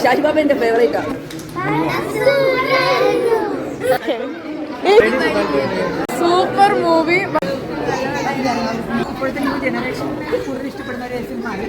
ഷാഹിബാബ എൻ്റെ ഫേവറേറ്റാണ്. Super movie. ഇപ്പോഴത്തെ ന്യൂ ജനറേഷൻ കൂടുതൽ ഇഷ്ടപ്പെടുന്ന ഒരു സിനിമയാണ്.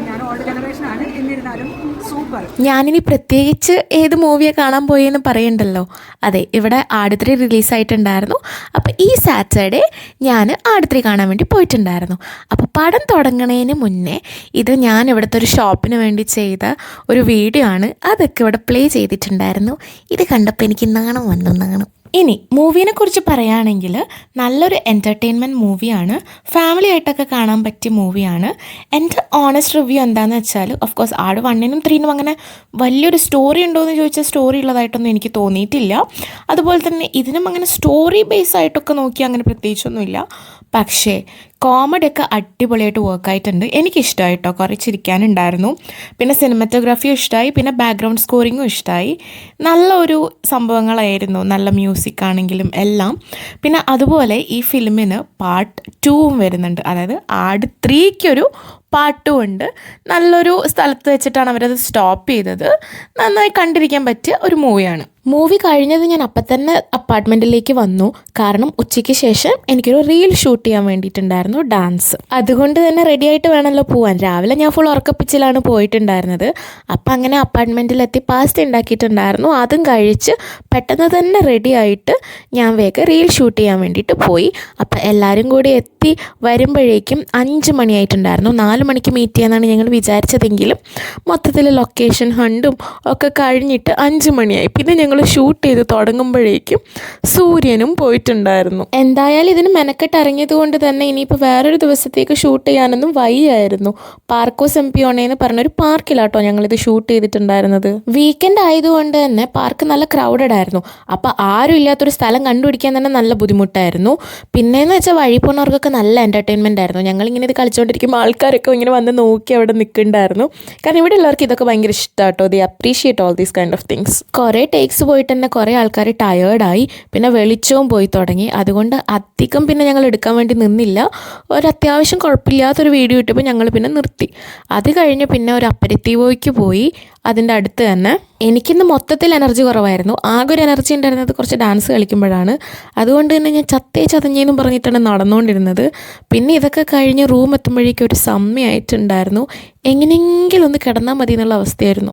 ഞാൻ ഓൾഡ് ജനറേഷനാണ്, എന്നിരുന്നാലും സൂപ്പർ. ഞാനിനി പ്രത്യേകിച്ച് ഏത് മൂവിയാണ് കാണാൻ പോയെന്ന് പറയണ്ടല്ലോ. അതെ, ഇവിടെ ആടുത്രി റിലീസായിട്ടുണ്ടായിരുന്നു. അപ്പോൾ ഈ സാറ്റർഡേ ഞാൻ ആടുത്രി കാണാൻ വേണ്ടി പോയിട്ടുണ്ടായിരുന്നു. അപ്പോൾ പടം തുടങ്ങുന്നതിന് മുന്നേ ഇത് ഞാൻ ഇവിടുത്തെ ഒരു ഷോപ്പിന് വേണ്ടി ചെയ്ത ഒരു വീഡിയോ ആണ്. അതൊക്കെ ഇവിടെ പ്ലേ ചെയ്തിട്ടുണ്ടായിരുന്നു. ഇത് കണ്ടപ്പോൾ എനിക്ക് നാണം വന്നു, നാണം. ഇനി മൂവീനെ കുറിച്ച് പറയുകയാണെങ്കിൽ നല്ലൊരു എൻ്റർടൈൻമെൻറ്റ് മൂവിയാണ്. ഫാമിലി ആയിട്ടൊക്കെ കാണാൻ പറ്റിയ മൂവിയാണ്. എൻ്റെ ഓണസ്റ്റ് റിവ്യൂ എന്താണെന്ന് വെച്ചാൽ, ഓഫ് കോഴ്സ് ആട് 1നും 3നും അങ്ങനെ വലിയൊരു സ്റ്റോറി ഉണ്ടോ എന്ന് ചോദിച്ചാൽ സ്റ്റോറി ഉള്ളതായിട്ടൊന്നും എനിക്ക് തോന്നിയിട്ടില്ല. അതുപോലെ തന്നെ ഇതിനും അങ്ങനെ സ്റ്റോറി ബേസ് ആയിട്ടൊക്കെ നോക്കിയാൽ അങ്ങനെ പ്രത്യേകിച്ചൊന്നുമില്ല. പക്ഷേ കോമഡിയൊക്കെ അടിപൊളിയായിട്ട് വർക്കായിട്ടുണ്ട്. എനിക്കിഷ്ടമായി കേട്ടോ, കുറേ ചിരിക്കാനുണ്ടായിരുന്നു. പിന്നെ സിനിമാറ്റോഗ്രാഫിയും ഇഷ്ടമായി, പിന്നെ ബാക്ക്ഗ്രൗണ്ട് സ്കോറിങ്ങും ഇഷ്ടമായി. നല്ലൊരു സംഭവങ്ങളായിരുന്നു, നല്ല മ്യൂസിക് ആണെങ്കിലും എല്ലാം. പിന്നെ അതുപോലെ ഈ ഫിലിമിന് പാർട്ട് 2 വരുന്നുണ്ട്. അതായത് ആട് 3ക്കൊരു പാർട്ട് 2 ഉണ്ട്. നല്ലൊരു സ്ഥലത്ത് വെച്ചിട്ടാണ് അവരത് സ്റ്റോപ്പ് ചെയ്തത്. നന്നായി കണ്ടിരിക്കാൻ പറ്റിയ ഒരു മൂവിയാണ്. മൂവി കഴിഞ്ഞത് ഞാൻ അപ്പം തന്നെ അപ്പാർട്ട്മെൻറ്റിലേക്ക് വന്നു. കാരണം ഉച്ചയ്ക്ക് ശേഷം എനിക്കൊരു റീൽ ഷൂട്ട് ചെയ്യാൻ വേണ്ടിയിട്ടുണ്ടായിരുന്നു, ഡാൻസ്. അതുകൊണ്ട് തന്നെ റെഡി ആയിട്ട് വേണമല്ലോ പോവാൻ. രാവിലെ ഞാൻ ഫുൾ ഉറക്കപ്പിച്ചിലാണ് പോയിട്ടുണ്ടായിരുന്നത്. അപ്പം അങ്ങനെ അപ്പാർട്ട്മെൻറ്റിലെത്തി പാസ്ത ഉണ്ടാക്കിയിട്ടുണ്ടായിരുന്നു. അതും കഴിച്ച് പെട്ടെന്ന് തന്നെ റെഡി ആയിട്ട് ഞാൻ വേഗം റീൽ ഷൂട്ട് ചെയ്യാൻ വേണ്ടിയിട്ട് പോയി. അപ്പം എല്ലാവരും കൂടി എത്തി വരുമ്പോഴേക്കും 5 മണിയായിട്ടുണ്ടായിരുന്നു. 4 മണിക്ക് മീറ്റ് ചെയ്യാനാണ് ഞങ്ങൾ വിചാരിച്ചതെങ്കിലും മൊത്തത്തിൽ ലൊക്കേഷൻ ഹണ്ടും ഒക്കെ കഴിഞ്ഞിട്ട് 5 മണിയായി. പിന്നെ ഞങ്ങൾ ഷൂട്ട് ചെയ്ത് തുടങ്ങുമ്പോഴേക്കും സൂര്യനും പോയിട്ടുണ്ടായിരുന്നു. എന്തായാലും ഇതിന് മെനക്കെട്ട് ഇറങ്ങിയത് കൊണ്ട് തന്നെ ഇനിയിപ്പോൾ വേറൊരു ദിവസത്തേക്ക് ഷൂട്ട് ചെയ്യാനൊന്നും വയ്യായിരുന്നു. പാർക്കോസ് എംപിയോണ എന്ന് പറഞ്ഞൊരു പാർക്കിലാട്ടോ ഞങ്ങളിത് ഷൂട്ട് ചെയ്തിട്ടുണ്ടായിരുന്നത്. വീക്കെൻഡ് ആയതുകൊണ്ട് തന്നെ പാർക്ക് നല്ല ക്രൗഡഡ് ആയിരുന്നു. അപ്പോൾ ആരും ഇല്ലാത്തൊരു സ്ഥലം കണ്ടുപിടിക്കാൻ തന്നെ നല്ല ബുദ്ധിമുട്ടായിരുന്നു. പിന്നെയെന്ന് വെച്ചാൽ വഴി പോകുന്നവർക്കൊക്കെ നല്ല എൻ്റർടൈൻമെൻ്റ് ആയിരുന്നു. ഞങ്ങളിങ്ങനെ ഇത് കളിച്ചുകൊണ്ടിരിക്കുമ്പോൾ ആൾക്കാരൊക്കെ ഇങ്ങനെ വന്ന് നോക്കി അവിടെ നിൽക്കുന്നുണ്ടായിരുന്നു. കാരണം ഇവിടെ ഉള്ളവർക്ക് ഇതൊക്കെ ഭയങ്കര ഇഷ്ടമാട്ടോ. They appreciate all these kind of things. കുറേ ടേക്സ് പോയിട്ട് തന്നെ കുറേ ആൾക്കാർ ടയേർഡായി. പിന്നെ വെളിച്ചവും പോയി തുടങ്ങി. അതുകൊണ്ട് അധികം പിന്നെ ഞങ്ങൾ എടുക്കാൻ വേണ്ടി നിന്നില്ല. ഒരു അത്യാവശ്യം കുഴപ്പമില്ലാത്തൊരു വീഡിയോ ഇട്ടപ്പോൾ ഞങ്ങൾ പിന്നെ നിർത്തി. അത് കഴിഞ്ഞ് പിന്നെ ഒരു അപ്പരിത്തീവോയ്ക്ക് പോയി. അതിൻ്റെ അടുത്ത് തന്നെ എനിക്കിന്ന് മൊത്തത്തിൽ എനർജി കുറവായിരുന്നു. ആകെ ഒരു എനർജി ഉണ്ടായിരുന്നത് കുറച്ച് ഡാൻസ് കളിക്കുമ്പോഴാണ്. അതുകൊണ്ട് തന്നെ ഞാൻ ചതഞ്ഞെന്നും പറഞ്ഞിട്ടാണ് നടന്നുകൊണ്ടിരുന്നത്. പിന്നെ ഇതൊക്കെ കഴിഞ്ഞ് റൂം എത്തുമ്പോഴേക്കും ഒരു സമയമായിട്ടുണ്ടായിരുന്നു. എങ്ങനെയെങ്കിലും ഒന്ന് കിടന്നാൽ മതി എന്നുള്ള അവസ്ഥയായിരുന്നു.